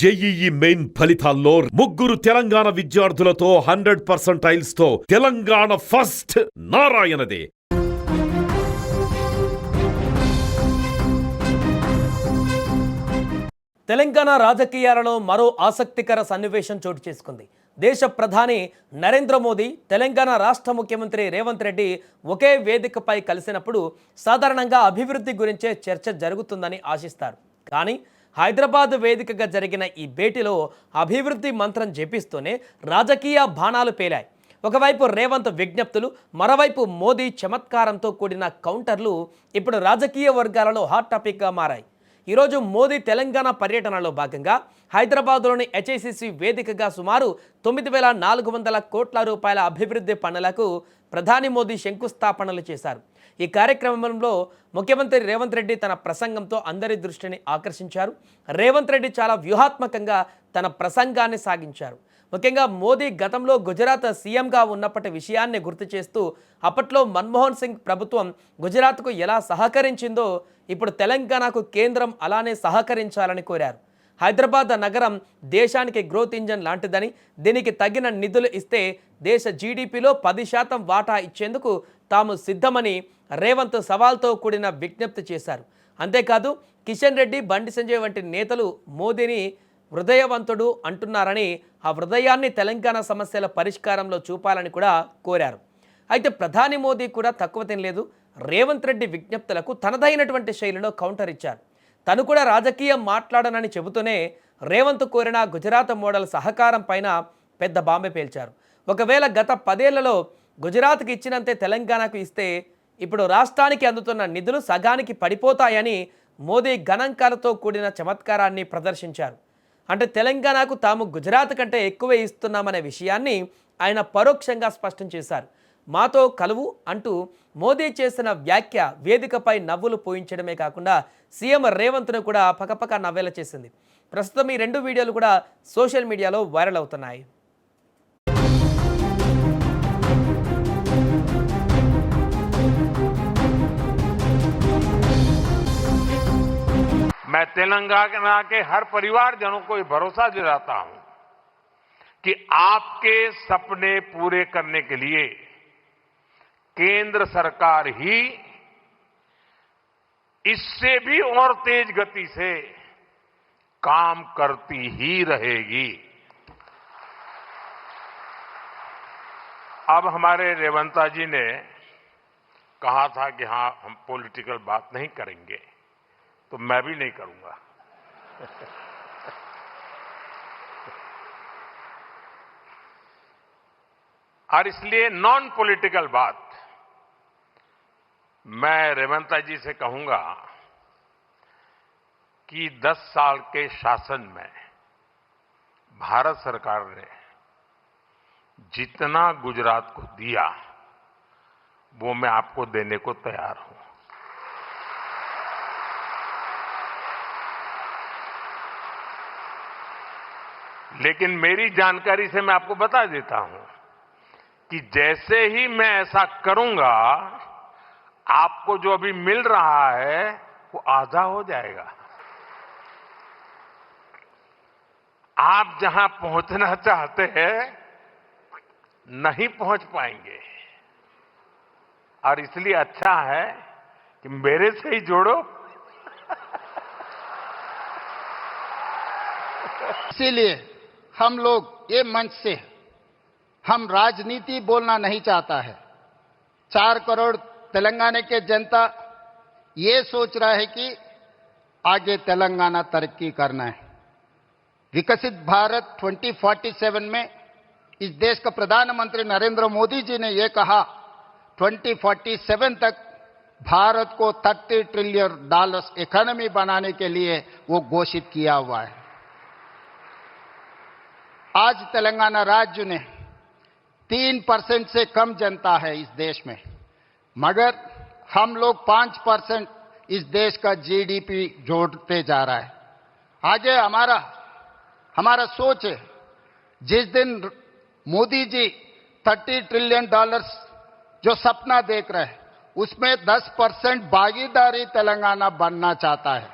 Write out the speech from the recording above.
JEE main ఫలితాల్లో ముగ్గురు తెలంగాణ విద్యార్థులతో 100% తో తెలంగాణ ఫస్ట్ నారాయణదే. తెలంగాణ రాజకీయాలలో మరో ఆసక్తికర సన్నివేశం చోటు చేసుకుంది. దేశ ప్రధాని నరేంద్ర మోదీ, తెలంగాణ రాష్ట్ర ముఖ్యమంత్రి రేవంత్ రెడ్డి ఒకే వేదికపై కలిసినప్పుడు సాధారణంగా అభివృద్ధి గురించే చర్చ జరుగుతుందని ఆశిస్తారు. కానీ హైదరాబాద్ వేదికగా జరిగిన ఈ భేటీలో అభివృద్ధి మంత్రం జపిస్తూనే రాజకీయ బాణాలు పేలాయి. ఒకవైపు రేవంత్ విజ్ఞప్తులు, మరోవైపు మోదీ చమత్కారంతో కూడిన కౌంటర్లు ఇప్పుడు రాజకీయ వర్గాలలో హాట్ టాపిక్గా మారాయి. ఈరోజు మోదీ తెలంగాణ పర్యటనలో భాగంగా హైదరాబాద్లోని హెచ్ఐసిసి వేదికగా సుమారు 9,400 కోట్ల రూపాయల అభివృద్ధి పనులకు ప్రధాని మోదీ శంకుస్థాపనలు చేశారు. ఈ కార్యక్రమంలో ముఖ్యమంత్రి రేవంత్ రెడ్డి తన ప్రసంగంతో అందరి దృష్టిని ఆకర్షించారు. రేవంత్ రెడ్డి చాలా వ్యూహాత్మకంగా తన ప్రసంగాన్ని సాగించారు. ముఖ్యంగా మోదీ గతంలో గుజరాత్ సీఎంగా ఉన్నప్పటి విషయాన్ని గుర్తు చేస్తూ అప్పట్లో మన్మోహన్ సింగ్ ప్రభుత్వం గుజరాత్కు ఎలా సహకరించిందో ఇప్పుడు తెలంగాణకు కేంద్రం అలానే సహకరించాలని కోరారు. హైదరాబాద్ నగరం దేశానికి గ్రోత్ ఇంజన్ లాంటిదని, దీనికి తగిన నిధులు ఇస్తే దేశ జీడిపిలో 10% వాటా ఇచ్చేందుకు తాము సిద్ధమని రేవంత్ సవాల్తో కూడిన విజ్ఞప్తి చేశారు. అంతేకాదు కిషన్ రెడ్డి, బండి సంజయ్ వంటి నేతలు మోదీని హృదయవంతుడు అంటున్నారని, ఆ హృదయాన్ని తెలంగాణ సమస్యల పరిష్కారంలో చూపాలని కూడా కోరారు. అయితే ప్రధాని మోదీ కూడా తక్కువ తినలేదు. రేవంత్ రెడ్డి విజ్ఞప్తులకు తనదైనటువంటి శైలిలో కౌంటర్ ఇచ్చారు. తను కూడా రాజకీయం మాట్లాడనని చెబుతూనే రేవంత్ కోరిన గుజరాత్ మోడల్ సహకారం పైన పెద్ద బాంబే పేల్చారు. ఒకవేళ గత 10 ఏళ్లలో గుజరాత్కి ఇచ్చినంతే తెలంగాణకు ఇస్తే ఇప్పుడు రాష్ట్రానికి అందుతున్న నిధులు సగానికి పడిపోతాయని మోదీ గణాంకాలతో కూడిన చమత్కారాన్ని ప్రదర్శించారు. అంటే తెలంగాణకు తాము గుజరాత్ కంటే ఎక్కువే ఇస్తున్నామనే విషయాన్ని ఆయన పరోక్షంగా స్పష్టం చేశారు. మాతో కలువు అంటూ మోదీ చేసిన వ్యాఖ్య వేదికపై నవ్వులు పోయించడమే కాకుండా సీఎం రేవంత్ను కూడా పకపక నవ్వేలా చేసింది. ప్రస్తుతం ఈ 2 వీడియోలు కూడా సోషల్ మీడియాలో వైరల్ అవుతున్నాయి. मैं तेलंगाना के हर परिवारजनों को ये भरोसा दिलाता हूं कि आपके सपने पूरे करने के लिए केंद्र सरकार ही इससे भी और तेज गति से काम करती ही रहेगी. अब हमारे रेवंता जी ने कहा था कि हां हम पॉलिटिकल बात नहीं करेंगे, तो मैं भी नहीं करूंगा. और इसलिए नॉन पॉलिटिकल बात मैं रेवंता जी से कहूंगा कि 10 साल के शासन में भारत सरकार ने जितना गुजरात को दिया वो मैं आपको देने को तैयार हूं. लेकिन मेरी जानकारी से मैं आपको बता देता हूं कि जैसे ही मैं ऐसा करूंगा आपको जो अभी मिल रहा है वो आधा हो जाएगा. आप जहां पहुंचना चाहते हैं नहीं पहुंच पाएंगे, और इसलिए अच्छा है कि मेरे से ही जोड़ो. इसीलिए हम लोग ये मंच से हम राजनीति बोलना नहीं चाहता है. 4 करोड़ तेलंगाना के जनता ये सोच रहा है कि आगे तेलंगाना तरक्की करना है. विकसित भारत 2047 में इस देश का प्रधानमंत्री नरेंद्र मोदी जी ने ये कहा 2047 तक भारत को $30 ट्रिलियन इकोनॉमी बनाने के लिए वो घोषित किया हुआ है. आज तेलंगाना राज्य ने 3% से कम जनता है इस देश में, मगर हम लोग 5% इस देश का जीडीपी जोड़ते जा रहा है. आगे हमारा सोच है, जिस दिन मोदी जी $30 ट्रिलियन जो सपना देख रहे हैं उसमें 10% भागीदारी तेलंगाना बनना चाहता है.